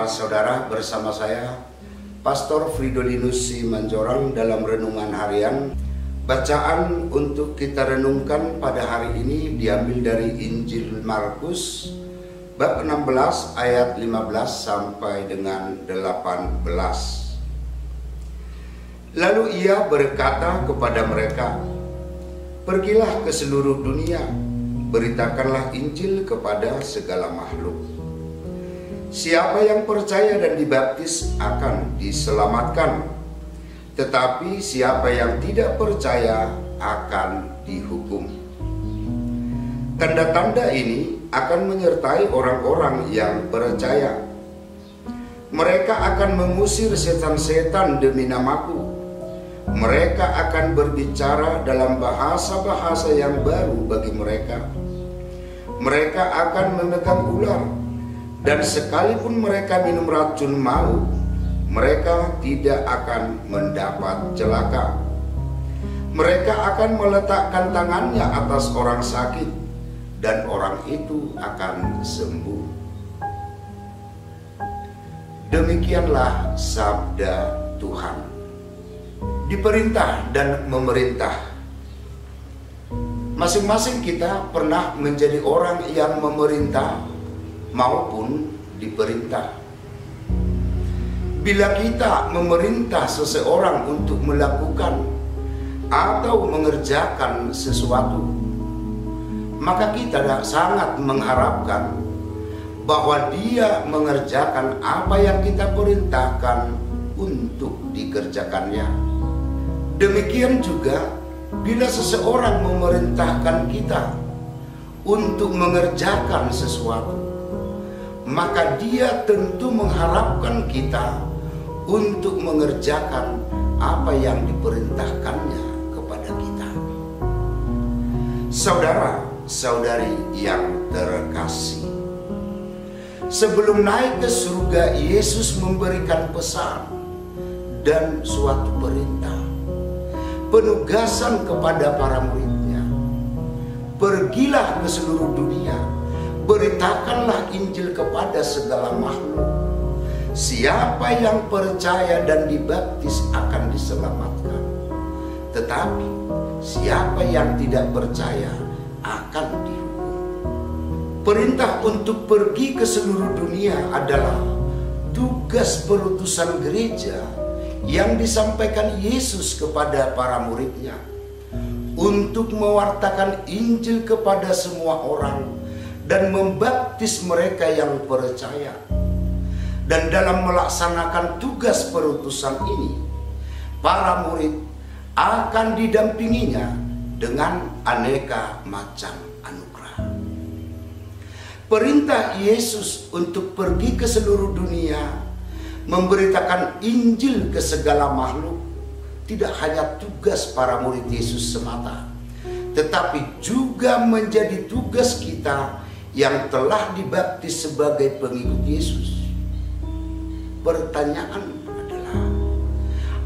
saudara, bersama saya Pastor Fridolinus Simanjorang dalam renungan harian. Bacaan untuk kita renungkan pada hari ini diambil dari Injil Markus bab 16 ayat 15 sampai dengan 18. Lalu ia berkata kepada mereka, "Pergilah ke seluruh dunia, beritakanlah Injil kepada segala makhluk. Siapa yang percaya dan dibaptis akan diselamatkan, tetapi siapa yang tidak percaya akan dihukum. Tanda-tanda ini akan menyertai orang-orang yang percaya. Mereka akan mengusir setan-setan demi namaku. Mereka akan berbicara dalam bahasa-bahasa yang baru bagi mereka. Mereka akan memegang ular, dan sekalipun mereka minum racun maut, mereka tidak akan mendapat celaka. Mereka akan meletakkan tangannya atas orang sakit, dan orang itu akan sembuh." Demikianlah sabda Tuhan. Diperintah dan memerintah. Masing-masing kita pernah menjadi orang yang memerintah maupun diperintah. Bila kita memerintah seseorang untuk melakukan atau mengerjakan sesuatu, maka kita sangat mengharapkan bahwa dia mengerjakan apa yang kita perintahkan untuk dikerjakannya. Demikian juga bila seseorang memerintahkan kita untuk mengerjakan sesuatu, maka dia tentu mengharapkan kita untuk mengerjakan apa yang diperintahkannya kepada kita. Saudara-saudari yang terkasih, sebelum naik ke surga, Yesus memberikan pesan dan suatu perintah, penugasan kepada para muridnya. Pergilah ke seluruh dunia, beritakanlah Injil kepada segala makhluk. Siapa yang percaya dan dibaptis akan diselamatkan, tetapi siapa yang tidak percaya akan dihukum. Perintah untuk pergi ke seluruh dunia adalah tugas perutusan gereja yang disampaikan Yesus kepada para muridnya untuk mewartakan Injil kepada semua orang dan membaptis mereka yang percaya. Dan dalam melaksanakan tugas perutusan ini, para murid akan didampinginya dengan aneka macam anugerah. Perintah Yesus untuk pergi ke seluruh dunia, memberitakan Injil ke segala makhluk, tidak hanya tugas para murid Yesus semata, tetapi juga menjadi tugas kita yang telah dibaptis sebagai pengikut Yesus. Pertanyaan adalah,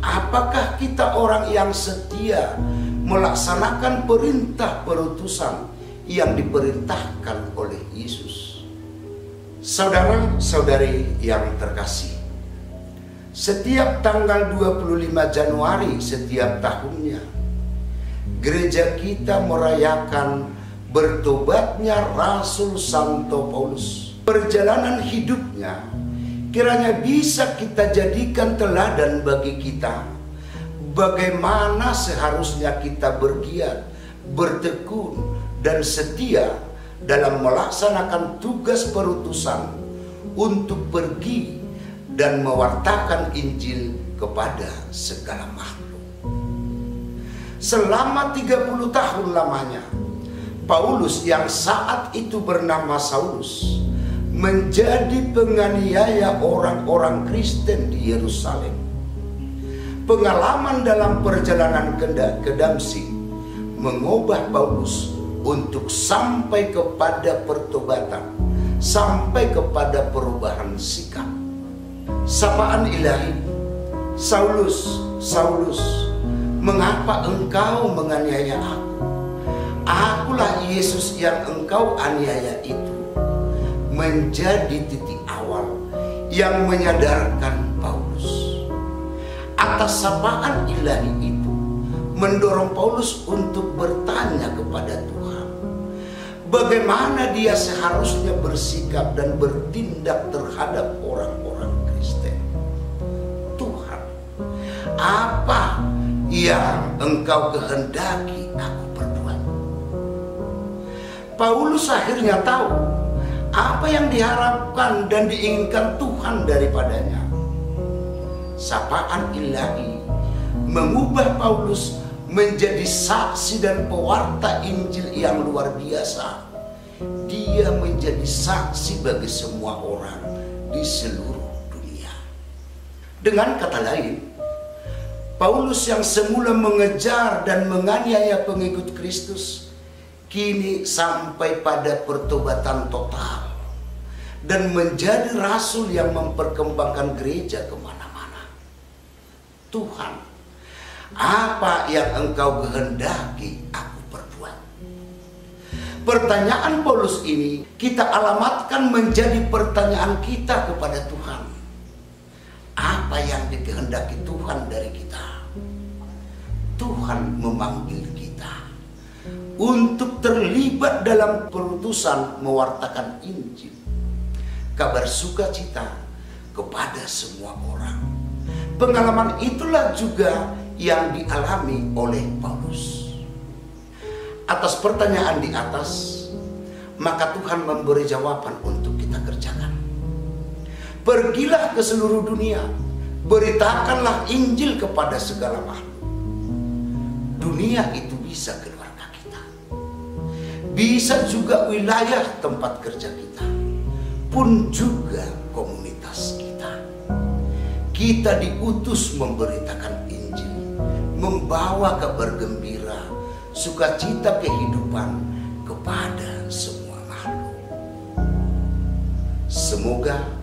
apakah kita orang yang setia melaksanakan perintah perutusan yang diperintahkan oleh Yesus? Saudara-saudari yang terkasih, setiap tanggal 25 Januari setiap tahunnya, gereja kita merayakan bertobatnya Rasul Santo Paulus. Perjalanan hidupnya kiranya bisa kita jadikan teladan bagi kita, bagaimana seharusnya kita bergiat, bertekun, dan setia dalam melaksanakan tugas perutusan untuk pergi dan mewartakan Injil kepada segala makhluk. Selama 30 tahun lamanya, Paulus yang saat itu bernama Saulus menjadi penganiaya orang-orang Kristen di Yerusalem. Pengalaman dalam perjalanan ke Damsyik mengubah Paulus untuk sampai kepada pertobatan, sampai kepada perubahan sikap. Sapaan ilahi, "Saulus, Saulus, mengapa engkau menganiaya aku? Akulah Yesus yang engkau aniaya itu." Menjadi titik awal yang menyadarkan Paulus. Atas sapaan ilahi itu mendorong Paulus untuk bertanya kepada Tuhan, bagaimana dia seharusnya bersikap dan bertindak terhadap orang-orang Kristen. Tuhan, apa yang Engkau kehendaki aku perbuat? Paulus akhirnya tahu apa yang diharapkan dan diinginkan Tuhan daripadanya. Sapaan ilahi mengubah Paulus menjadi saksi dan pewarta Injil yang luar biasa. Dia menjadi saksi bagi semua orang di seluruh dunia. Dengan kata lain, Paulus yang semula mengejar dan menganiaya pengikut Kristus, kini sampai pada pertobatan total dan menjadi rasul yang memperkembangkan gereja kemana-mana. Tuhan, apa yang Engkau kehendaki aku perbuat? Pertanyaan Paulus ini kita alamatkan menjadi pertanyaan kita kepada Tuhan. Apa yang dikehendaki Tuhan dari kita? Tuhan memanggil kita untuk terlibat dalam perutusan mewartakan Injil, kabar sukacita kepada semua orang. Pengalaman itulah juga yang dialami oleh Paulus. Atas pertanyaan di atas, maka Tuhan memberi jawaban untuk kita kerjakan. Pergilah ke seluruh dunia, beritakanlah Injil kepada segala makhluk. Dunia itu bisa keluarga kita, bisa juga wilayah tempat kerja kita, pun juga komunitas kita. Kita diutus memberitakan Injil, membawa kabar gembira, sukacita kehidupan kepada semua makhluk. Semoga